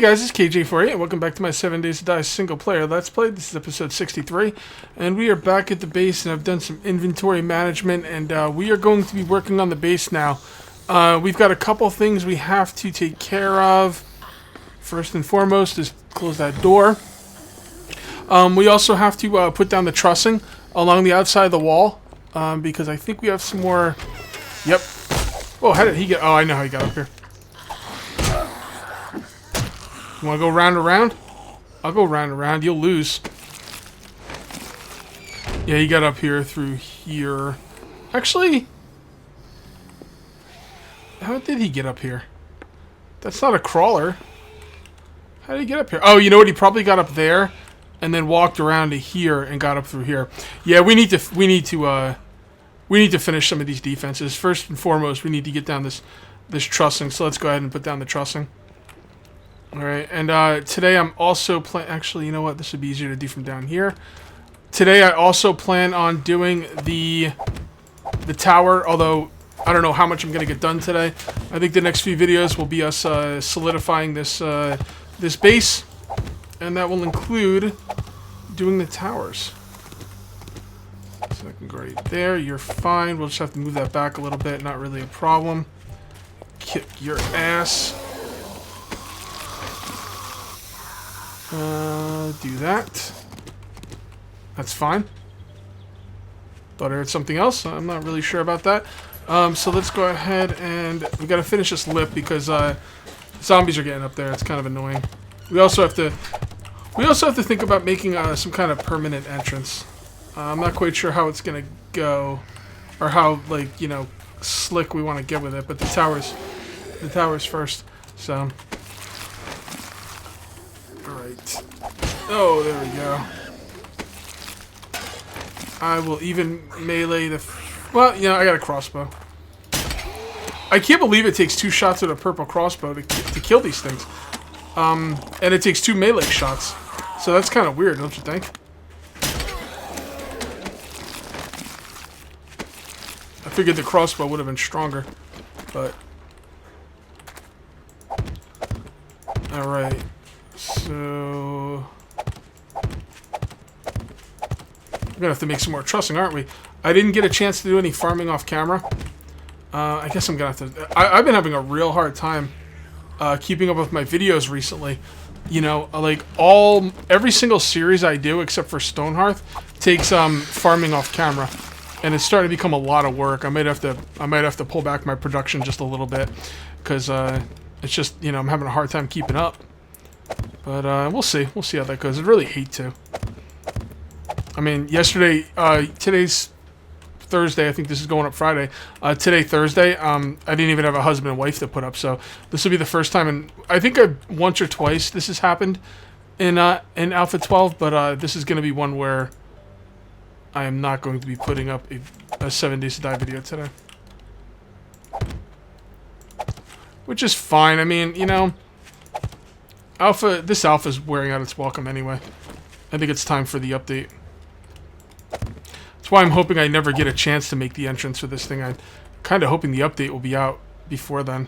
guys, it's KJ for you, and welcome back to my 7 Days to Die single player Let's Play. This is episode 63, and we are back at the base, and I've done some inventory management, and we are going to be working on the base now. We've got a couple things we have to take care of. First and foremost is close that door. We also have to put down the trussing along the outside of the wall, because I think we have some more... Yep. Oh, how did he get... Oh, I know how he got up here. You want to go round and round? I'll go round and round. You'll lose. Yeah, he got up here through here. Actually, how did he get up here? That's not a crawler. How did he get up here? Oh, you know what? He probably got up there and then walked around to here and got up through here. Yeah, we need to finish some of these defenses. First and foremost, we need to get down this trussing. So let's go ahead and put down the trussing. Alright, and today I'm also actually, you know what? This would be easier to do from down here. Today I also plan on doing the tower, although I don't know how much I'm going to get done today. I think the next few videos will be us solidifying this this base, and that will include doing the towers. So I can go right there. You're fine. We'll just have to move that back a little bit. Not really a problem. Kick your ass. Do that. That's fine. Thought I heard something else. I'm not really sure about that. So let's go ahead and we got to finish this lip because zombies are getting up there. It's kind of annoying. We also have to think about making some kind of permanent entrance. I'm not quite sure how it's gonna go, or how slick we want to get with it. But the towers first. So. Alright. Oh, there we go. I will even melee the... Well, I got a crossbow. I can't believe it takes 2 shots with a purple crossbow to kill these things. And it takes 2 melee shots. So that's kind of weird, don't you think? I figured the crossbow would have been stronger. But... Alright. So... We're gonna have to make some more trussing, aren't we? I didn't get a chance to do any farming off camera. I guess I'm gonna have to... I've been having a real hard time keeping up with my videos recently. Every single series I do, except for Stonehearth, takes farming off camera. And it's starting to become a lot of work. I might have to pull back my production just a little bit. Because it's just, I'm having a hard time keeping up. But we'll see. We'll see how that goes. I'd really hate to. I mean, today's Thursday. I think this is going up Friday. Today, Thursday, I didn't even have a husband and wife to put up. So this will be the first time. And I think once or twice this has happened in Alpha 12. But this is going to be one where I am not going to be putting up a 7 Days to Die video today. Which is fine. I mean, this alpha is wearing out its welcome anyway. I think it's time for the update. That's why I'm hoping I never get a chance to make the entrance for this thing. I'm kind of hoping the update will be out before then.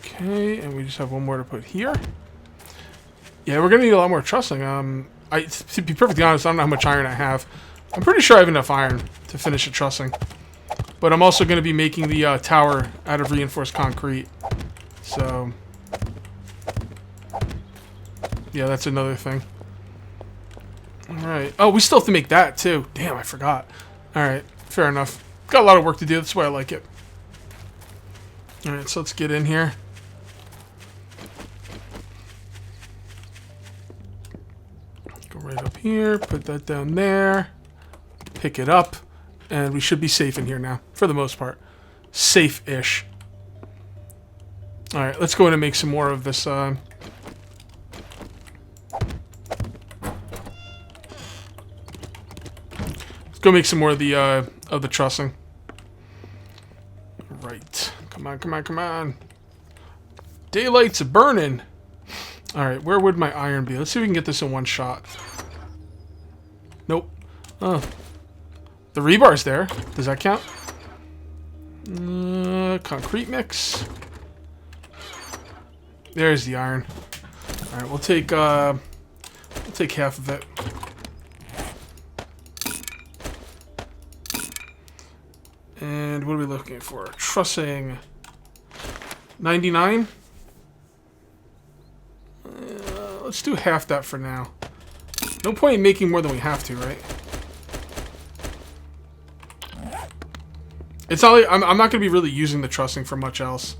Okay, and we just have one more to put here. Yeah, we're going to need a lot more trussing. To be perfectly honest, I don't know how much iron I have. I'm pretty sure I have enough iron to finish the trussing. But I'm also going to be making the tower out of reinforced concrete. So, yeah, that's another thing. Alright. Oh, we still have to make that, too. Damn, I forgot. Alright, fair enough. Got a lot of work to do. That's why I like it. Alright, so let's get in here. Go right up here. Put that down there. Pick it up. And we should be safe in here now, for the most part. Safe-ish. Alright, let's go in and make some more of this. Let's go make some more of the trussing. Right. Come on, come on, come on. Daylight's burning. Alright, where would my iron be? Let's see if we can get this in one shot. Nope. Oh. The rebar's there. Does that count? Concrete mix. There's the iron. All right, we'll take half of it. And what are we looking for? Trussing 99. Let's do half that for now. No point in making more than we have to, right? It's not like I'm not going to be really using the trussing for much else.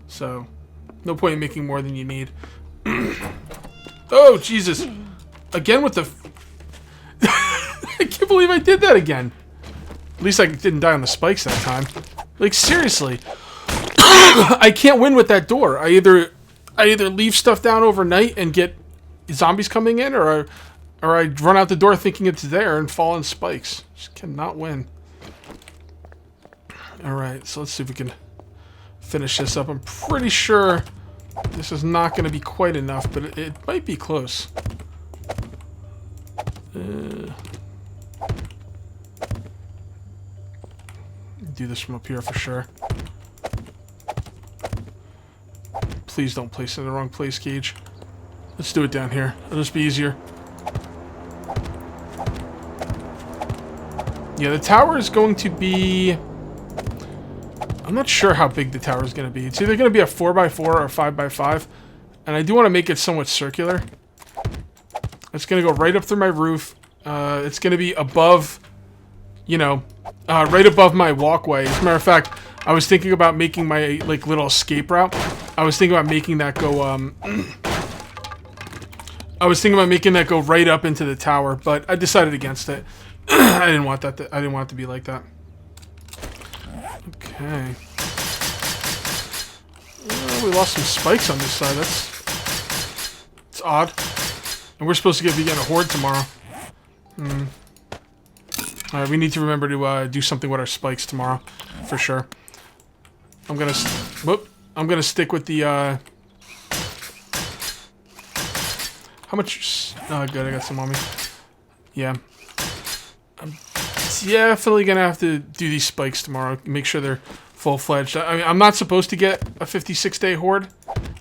So, no point in making more than you need. Oh, Jesus. Again with the... I can't believe I did that again. At least I didn't die on the spikes that time. Like, seriously. I can't win with that door. I either leave stuff down overnight and get zombies coming in, or I run out the door thinking it's there and fall on spikes. Just cannot win. Alright, so let's see if we can finish this up. I'm pretty sure this is not going to be quite enough, but it might be close. Do this from up here for sure. Please don't place it in the wrong place, Cage. Let's do it down here. It'll just be easier. Yeah, the tower is going to be... I'm not sure how big the tower is going to be. It's either going to be a 4x4 or a 5x5. And I do want to make it somewhat circular. It's going to go right up through my roof. It's going to be above, you know, right above my walkway. As a matter of fact, I was thinking about making my, like, little escape route. I was thinking about making that go, I was thinking about making that go right up into the tower, but I decided against it. I didn't want that. I didn't want it to be like that. Okay. We lost some spikes on this side. It's odd. And we're supposed to be getting a horde tomorrow. Alright, we need to remember to do something with our spikes tomorrow, for sure. I'm gonna stick with the how much? Oh, good, I got some on me. Yeah. I'm definitely gonna have to do these spikes tomorrow. Make sure they're full-fledged. I mean, I'm not supposed to get a 56-day horde.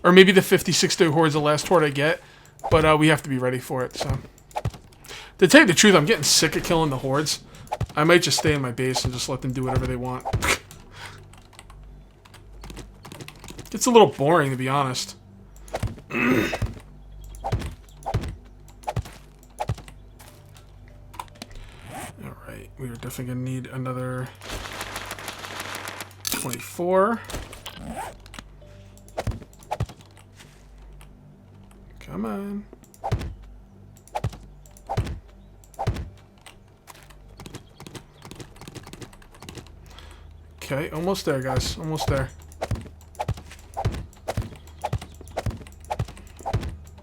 Or maybe the 56-day horde is the last horde I get. But we have to be ready for it, so. To tell you the truth, I'm getting sick of killing the hordes. I might just stay in my base and just let them do whatever they want. It's a little boring, to be honest. Alright, we are definitely going to need another 24. Come on. Okay, almost there, guys. Almost there.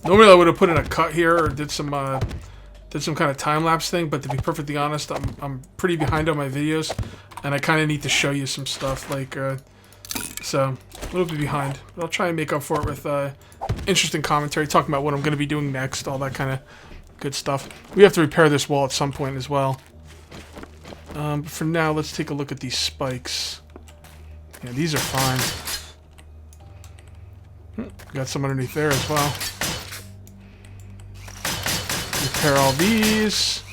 Normally I would have put in a cut here or did some kind of time-lapse thing, but to be perfectly honest, I'm pretty behind on my videos, and I kind of need to show you some stuff, like, so, a little bit behind. But I'll try and make up for it with interesting commentary, talking about what I'm going to be doing next, all that kind of good stuff. We have to repair this wall at some point as well. But for now, let's take a look at these spikes. Yeah, these are fine. Got some underneath there as well. Repair all these.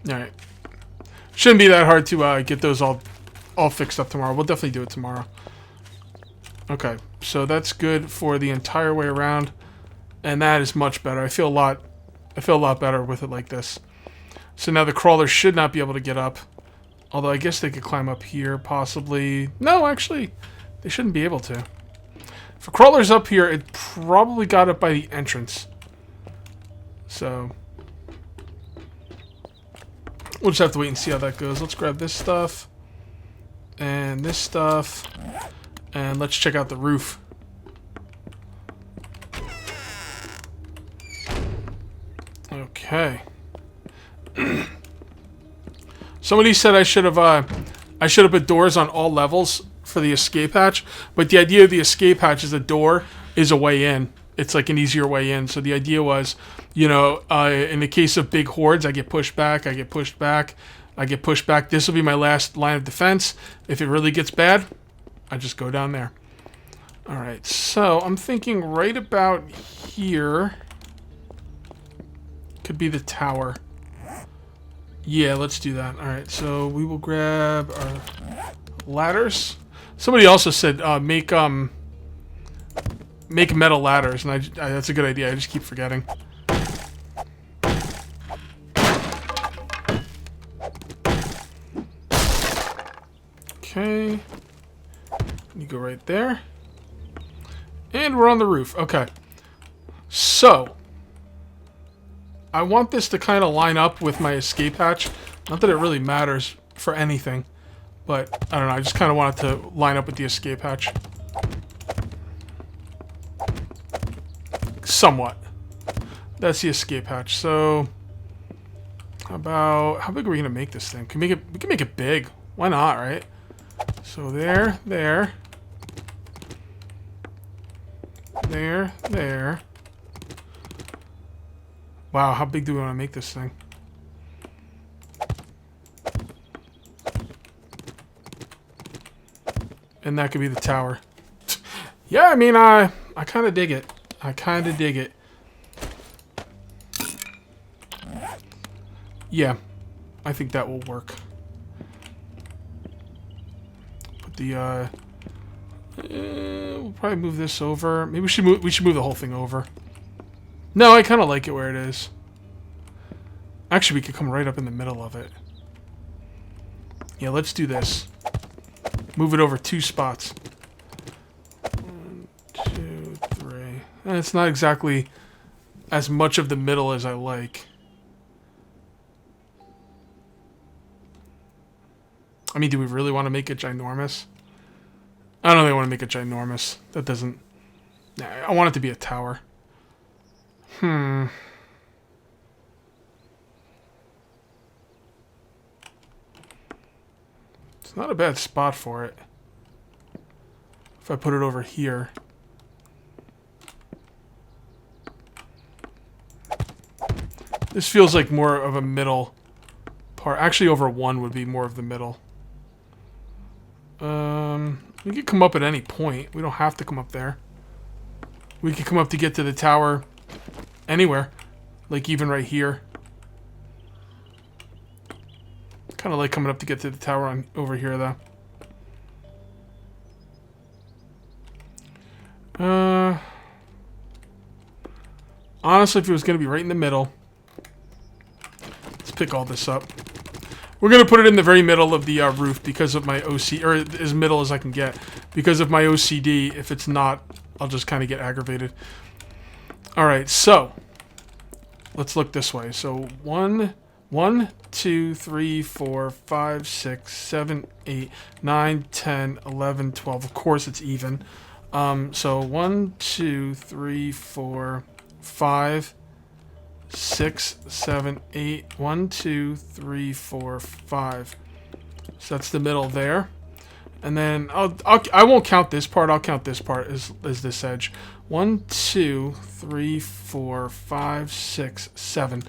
Alright. Shouldn't be that hard to get those all fixed up tomorrow. We'll definitely do it tomorrow. Okay, so that's good for the entire way around. And that is much better. I feel a lot better with it like this. So now the crawlers should not be able to get up. Although I guess they could climb up here, possibly. No, actually, they shouldn't be able to. For crawlers up here, it probably got up by the entrance. So we'll just have to wait and see how that goes. Let's grab this stuff. And this stuff. And let's check out the roof. Okay. Somebody said I should have put doors on all levels for the escape hatch, but the idea of the escape hatch is the door is a way in, it's like an easier way in. So the idea was, you know, in the case of big hordes, I get pushed back, I get pushed back, I get pushed back. This will be my last line of defense. If it really gets bad, I just go down there. All right, so I'm thinking right about here could be the tower. Yeah, let's do that. All right, so we will grab our ladders. Somebody also said make metal ladders, and that's a good idea. I just keep forgetting. Okay, you go right there, and we're on the roof. Okay, so I want this to kind of line up with my escape hatch. Not that it really matters for anything, but I don't know. I just kind of want it to line up with the escape hatch. Somewhat. That's the escape hatch. So, how big are we gonna make this thing? We can make it big. Why not, right? So there. Wow, how big do we want to make this thing? And that could be the tower. Yeah, I mean, I kind of dig it. I kind of dig it. Yeah, I think that will work. Put the we'll probably move this over. Maybe we should move the whole thing over. No, I kind of like it where it is. Actually, we could come right up in the middle of it. Yeah, let's do this. Move it over 2 spots. 1, 2, 3. And it's not exactly as much of the middle as I like. I mean, do we really want to make it ginormous? I don't really want to make it ginormous. That doesn't... Nah, I want it to be a tower. It's not a bad spot for it. If I put it over here. This feels like more of a middle part. Actually, over 1 would be more of the middle. We could come up at any point. We don't have to come up there. We could come up to get to the tower anywhere. Like even right here. Kind of like coming up to get to the tower over here, though. Honestly, if it was going to be right in the middle, let's pick all this up. We're going to put it in the very middle of the roof because of my OC, or as middle as I can get. Because of my OCD, if it's not, I'll just kind of get aggravated. Alright, so let's look this way. So 1, 2, 3, 4, 5, 6, 7, 8, 9, 10, 11, 12. Of course it's even. So 1, 2, 3, 4, 5, 6, 7, 8. 1, 2, 3, 4, 5. So that's the middle there. And then I won't count this part. I'll count this part as this edge. 1, 2, 3, 4, 5, 6, 7.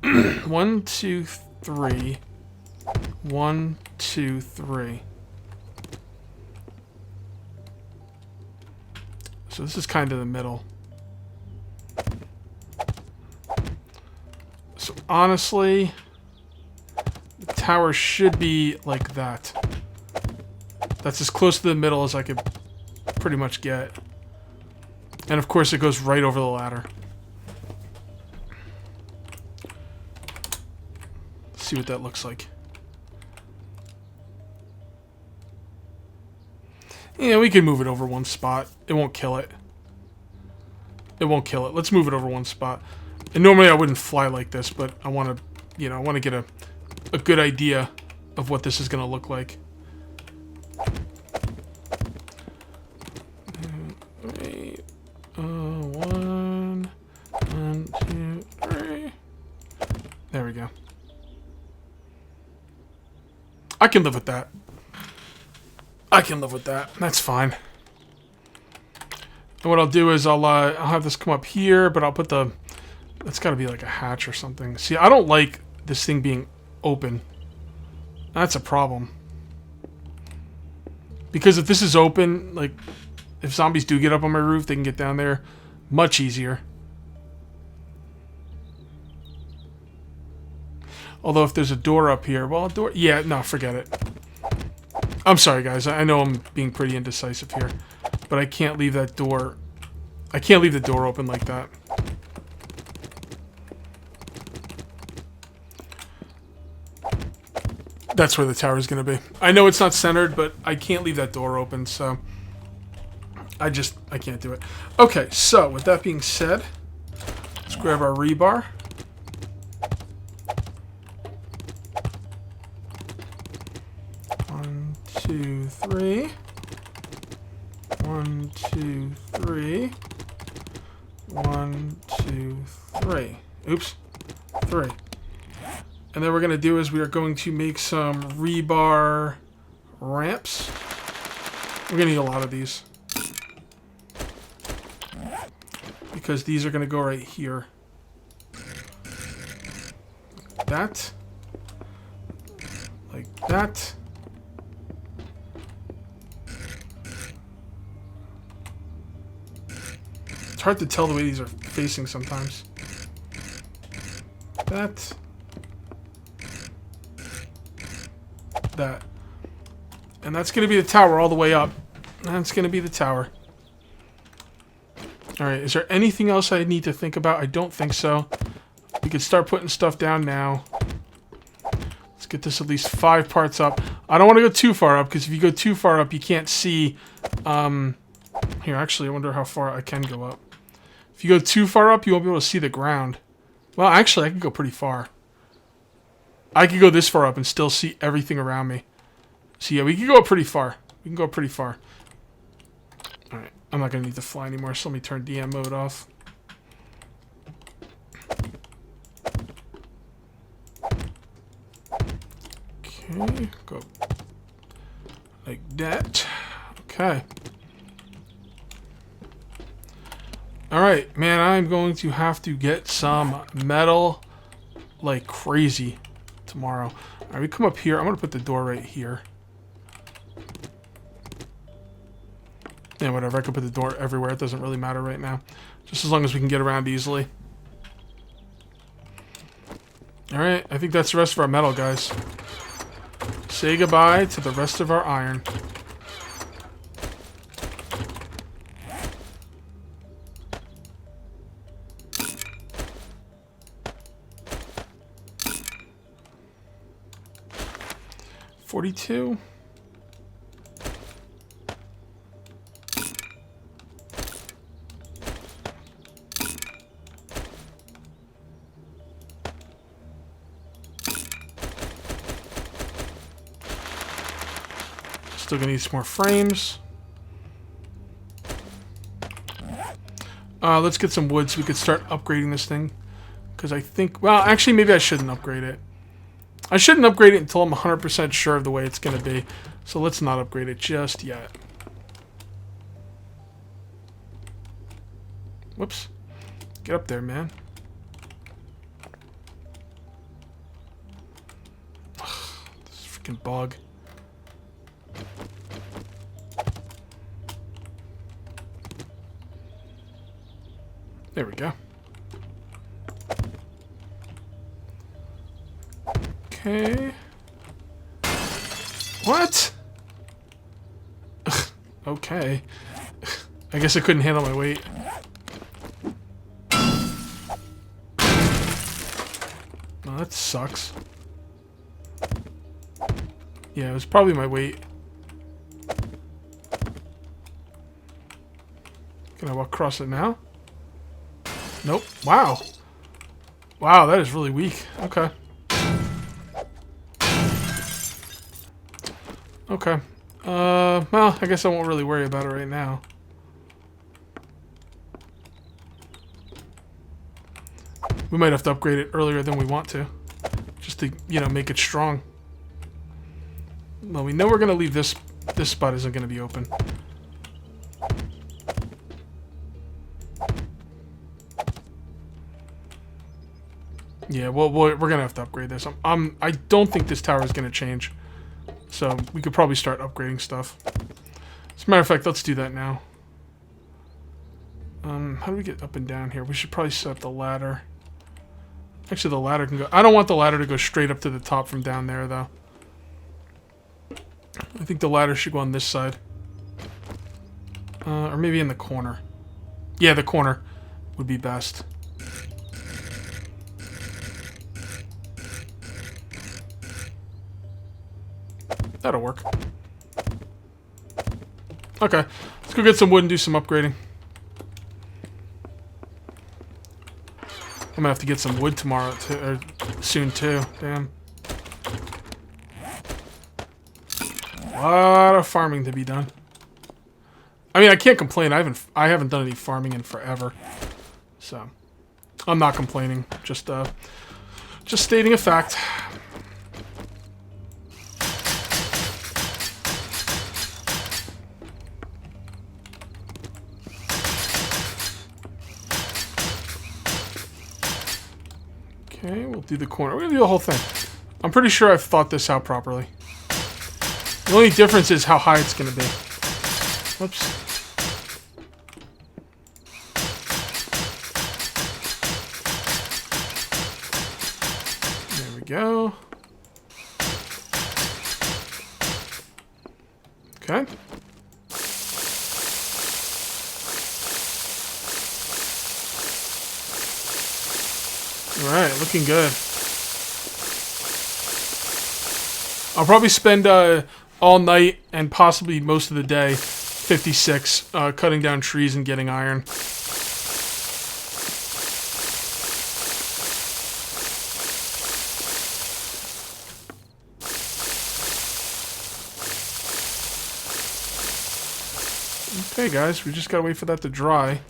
1, 2, 3. 1, 2, 3. So this is kind of the middle. So honestly, the tower should be like that. That's as close to the middle as I could pretty much get. And of course it goes right over the ladder. Let's see what that looks like. Yeah, we can move it over 1 spot. It won't kill it. It won't kill it. Let's move it over 1 spot. And normally I wouldn't fly like this, but I want to, you know, I want to get a good idea of what this is going to look like. 1, 2, 3. There we go. I can live with that. I can live with that. That's fine. And what I'll do is I'll have this come up here, but I'll put the... That's got to be like a hatch or something. See, I don't like this thing being open. That's a problem. Because if this is open, like, if zombies do get up on my roof, they can get down there much easier. Although if there's a door up here, well, a door... Yeah, no, forget it. I'm sorry, guys. I know I'm being pretty indecisive here. But I can't leave that door... I can't leave the door open like that. That's where the tower is going to be. I know it's not centered, but I can't leave that door open, so... I can't do it. Okay, so, with that being said, let's grab our rebar. One, two, three. 1, 2, 3. 1, 2, 3. Oops. 3. And then what we're going to do is we are going to make some rebar ramps. We're going to need a lot of these. Because these are going to go right here. Like that. Like that. It's hard to tell the way these are facing sometimes. That. That. And that's going to be the tower all the way up. That's going to be the tower. Alright, is there anything else I need to think about? I don't think so. We could start putting stuff down now. Let's get this at least 5 parts up. I don't want to go too far up, because if you go too far up, you can't see... Here, actually, I wonder how far I can go up. If you go too far up, you won't be able to see the ground. Well, actually, I can go pretty far. I could go this far up and still see everything around me. So, yeah, we can go up pretty far. We can go pretty far. Alright, I'm not going to need to fly anymore, so let me turn DM mode off. Okay, go like that. Okay. Alright, man, I'm going to have to get some metal like crazy tomorrow. Alright, we come up here. I'm going to put the door right here. Yeah, whatever. I could put the door everywhere. It doesn't really matter right now. Just as long as we can get around easily. Alright, I think that's the rest of our metal, guys. Say goodbye to the rest of our iron. $42. Still gonna need some more frames. Let's get some wood so we could start upgrading this thing. Because I think... Well, actually, maybe I shouldn't upgrade it. I shouldn't upgrade it until I'm 100% sure of the way it's going to be. So let's not upgrade it just yet. Whoops. Get up there, man. Ugh, this freaking bog. There we go. Okay. What? Ugh, okay. I guess I couldn't handle my weight. Oh, that sucks. Yeah, it was probably my weight. Can I walk across it now? Nope. Wow. Wow, that is really weak. Okay. Okay. Well, I guess I won't really worry about it right now. We might have to upgrade it earlier than we want to. Just to, you know, make it strong. Well, we know we're going to leave this spot isn't going to be open. Yeah, well, we're gonna have to upgrade this. I don't think this tower is gonna change, so we could probably start upgrading stuff. As a matter of fact, let's do that now. How do we get up and down here? We should probably set up the ladder. Actually, the ladder can go... I don't want the ladder to go straight up to the top from down there, though. I think the ladder should go on this side. Or maybe in the corner. Yeah, the corner would be best. That'll work. Okay, let's go get some wood and do some upgrading. I'm gonna have to get some wood tomorrow, or soon too. Damn. A lot of farming to be done. I mean, I can't complain. I haven't done any farming in forever, so I'm not complaining. Just stating a fact. Okay, we'll do the corner. We're gonna do the whole thing. I'm pretty sure I've thought this out properly. The only difference is how high it's gonna be. Whoops. There we go. Okay. Alright, looking good. I'll probably spend all night and possibly most of the day 56 cutting down trees and getting iron. Okay guys, we just gotta wait for that to dry.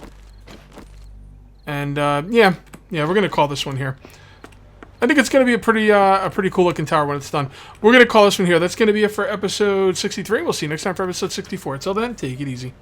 And yeah, we're gonna call this one here. I think it's gonna be a pretty cool looking tower when it's done. We're gonna call this one here. That's gonna be it for episode 63. We'll see you next time for episode 64. Until then, take it easy.